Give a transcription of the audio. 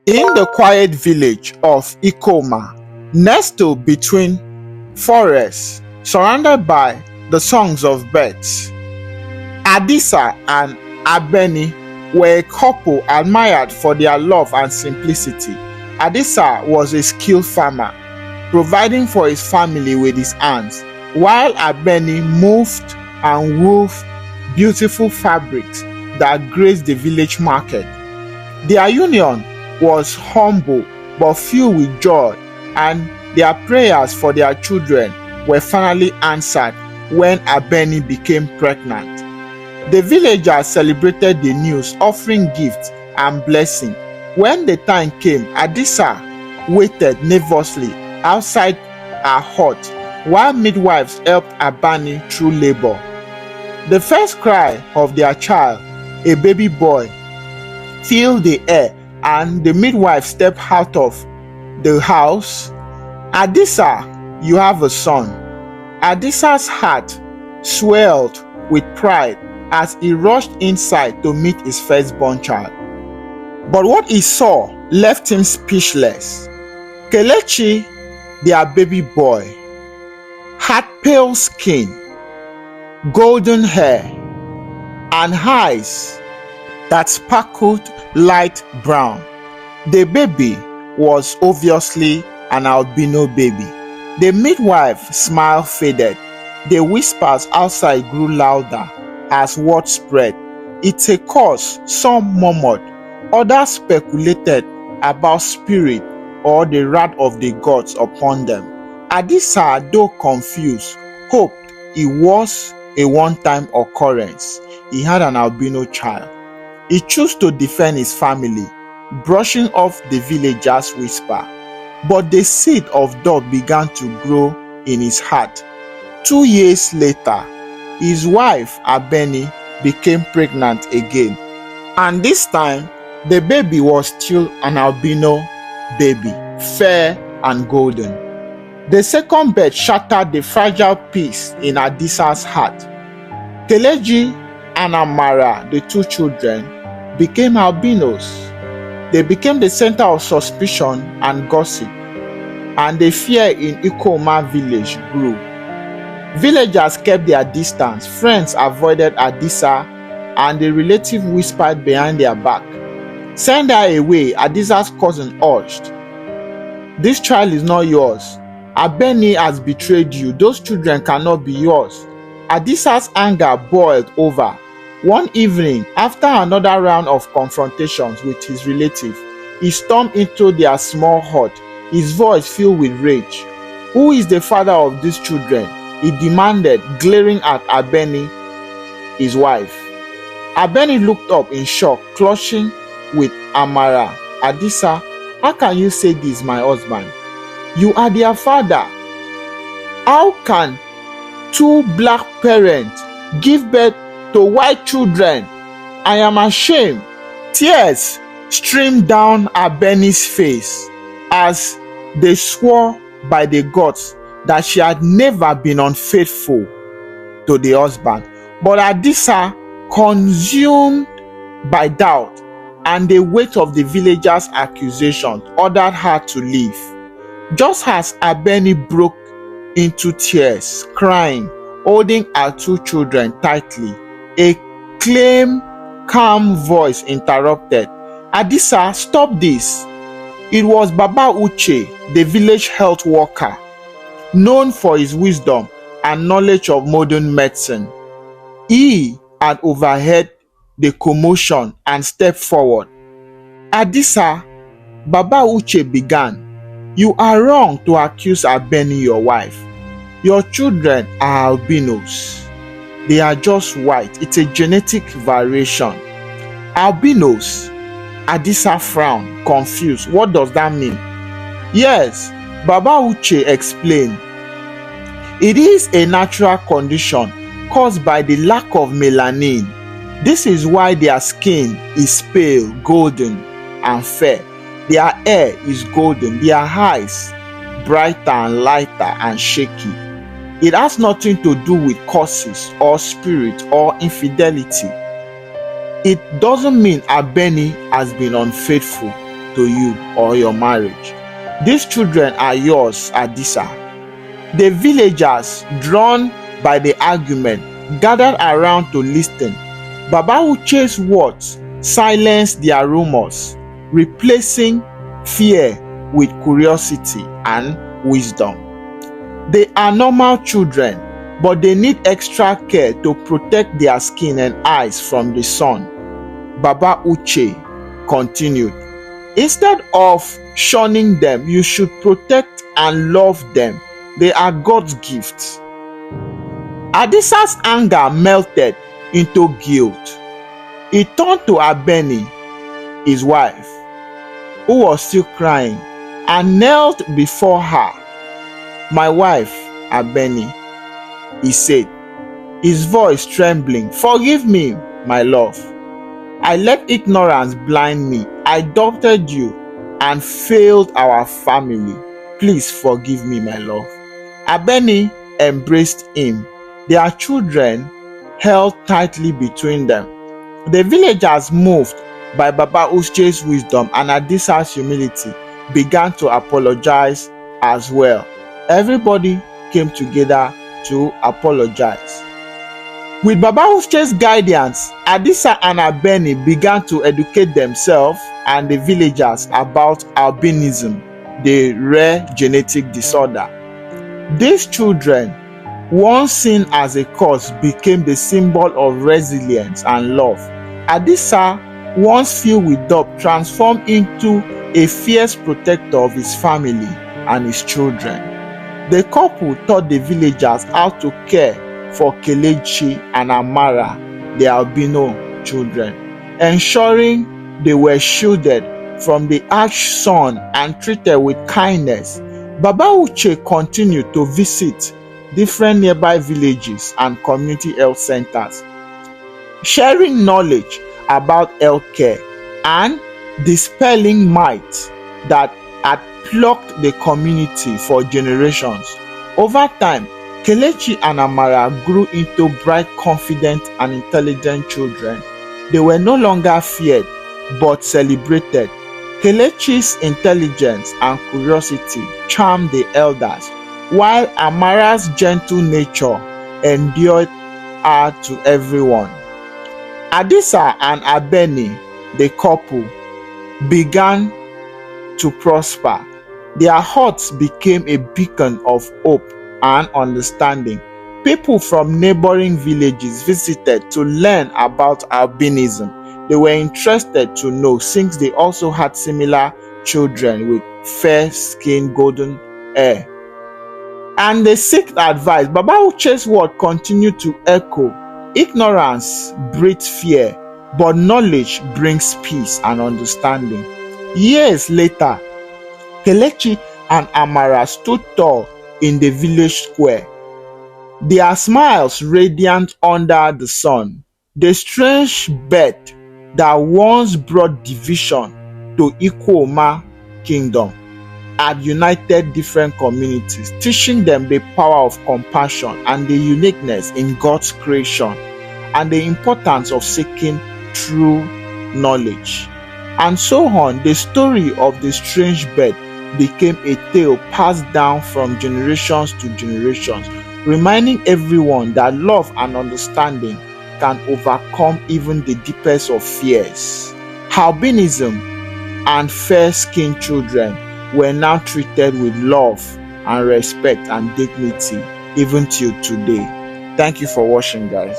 In the quiet village of Ikoma, nestled between forests, surrounded by the songs of birds, Adisa and Abeni were a couple admired for their love and simplicity. Adisa was a skilled farmer, providing for his family with his hands, while Abeni moved and wove beautiful fabrics that graced the village market. Their union was humble but filled with joy, and their prayers for their children were finally answered when Abeni became pregnant. The villagers celebrated the news, offering gifts and blessings. When the time came, Adisa waited nervously outside her hut while midwives helped Abani through labor. The first cry of their child, a baby boy, filled the air, and the midwife stepped out of the house. Adisa, you have a son. Adisa's heart swelled with pride as he rushed inside to meet his firstborn child. But what he saw left him speechless. Kelechi, their baby boy, had pale skin, golden hair, and eyes that sparkled light brown. The baby was obviously an albino baby. The midwife's smile faded. The whispers outside grew louder as word spread. It's a COS, some murmured. Others speculated about spirit or the wrath of the gods upon them. Adisa, though confused, hoped it was a one-time occurrence. He had an albino child. He chose to defend his family, brushing off the villagers' whisper. But the seed of doubt began to grow in his heart. 2 years later, his wife, Abeni, became pregnant again. And this time, the baby was still an albino baby, fair and golden. The second birth shattered the fragile peace in Adisa's heart. Kelechi and Amara, the two children, became albinos. They became the center of suspicion and gossip, and the fear in Ikoma village grew. Villagers kept their distance, friends avoided Adisa, and the relative whispered behind their back, "Send her away," Adisa's cousin urged. "This child is not yours. Abeni has betrayed you. Those children cannot be yours." Adisa's anger boiled over. One evening, after another round of confrontations with his relative, he stormed into their small hut, his voice filled with rage. "Who is the father of these children?" he demanded, glaring at Abeni, his wife. Abeni looked up in shock, clutching with Amara. "Adisa, how can you say this, my husband? You are their father. How can two black parents give birth to white children? I am ashamed." Tears streamed down Abeni's face as they swore by the gods that she had never been unfaithful to the husband. But Adisa, consumed by doubt and the weight of the villagers' accusations, ordered her to leave. Just as Abeni broke into tears, crying, holding her two children tightly, a calm voice interrupted. "Adisa, stop this." It was Baba Uche, the village health worker, known for his wisdom and knowledge of modern medicine. He had overheard the commotion and stepped forward. "Adisa," Baba Uche began, "you are wrong to accuse Abeni, your wife. Your children are albinos. They are just white. It's a genetic variation." "Albinos?" Adisa frowned, confused. "What does that mean?" "Yes," Baba Uche explained. "It is a natural condition caused by the lack of melanin. This is why their skin is pale, golden, and fair. Their hair is golden, their eyes brighter and lighter and shaky. It has nothing to do with curses or spirit or infidelity. It doesn't mean Abeni has been unfaithful. to you or your marriage. These children are yours, Adisa. The villagers, drawn by the argument, gathered around to listen. Baba Uche's words silenced their rumors, replacing fear with curiosity and wisdom. They are normal children, but they need extra care to protect their skin and eyes from the sun. Baba Uche continued, instead of shunning them, you should protect and love them. They are God's gifts. Adisa's anger melted into guilt. He turned to Abeni, his wife, who was still crying, and knelt before her. My wife, Abeni, he said, his voice trembling, forgive me, my love. I let ignorance blind me. I doubted you and failed our family. Please forgive me, my love. Abeni embraced him. Their children held tightly between them. The villagers, moved by Baba Uche's wisdom and Adisa's humility, began to apologize as well. Everybody came together to apologize. With Baba Uche's guidance, Adisa and Abeni began to educate themselves and the villagers about albinism, the rare genetic disorder. These children, once seen as a COS, became the symbol of resilience and love. Adisa, once filled with doubt, transformed into a fierce protector of his family and his children. The couple taught the villagers how to care for Kelechi and Amara, the albino children, ensuring they were shielded from the harsh sun and treated with kindness. Baba Uche continued to visit different nearby villages and community health centers, sharing knowledge about health care and dispelling myths that had plagued the community for generations. Over time, Kelechi and Amara grew into bright, confident, and intelligent children. They were no longer feared, but celebrated. Kelechi's intelligence and curiosity charmed the elders, while Amara's gentle nature endeared her to everyone. Adisa and Abeni, the couple, began to prosper. Their hearts became a beacon of hope and understanding. People from neighboring villages visited to learn about albinism. They were interested to know, since they also had similar children with fair skin, golden hair. And they sought advice. Baba Uche's word continued to echo. Ignorance breeds fear, but knowledge brings peace and understanding. Years later, Kelechi and Amara stood tall in the village square, their smiles radiant under the sun. The strange bird that once brought division to Ikoma kingdom had united different communities, teaching them the power of compassion and the uniqueness in God's creation and the importance of seeking true knowledge. And so on, the story of the strange bird became a tale passed down from generations to generations, reminding everyone that love and understanding can overcome even the deepest of fears. Albinism and fair-skinned children were now treated with love and respect and dignity, even till today. Thank you for watching, guys.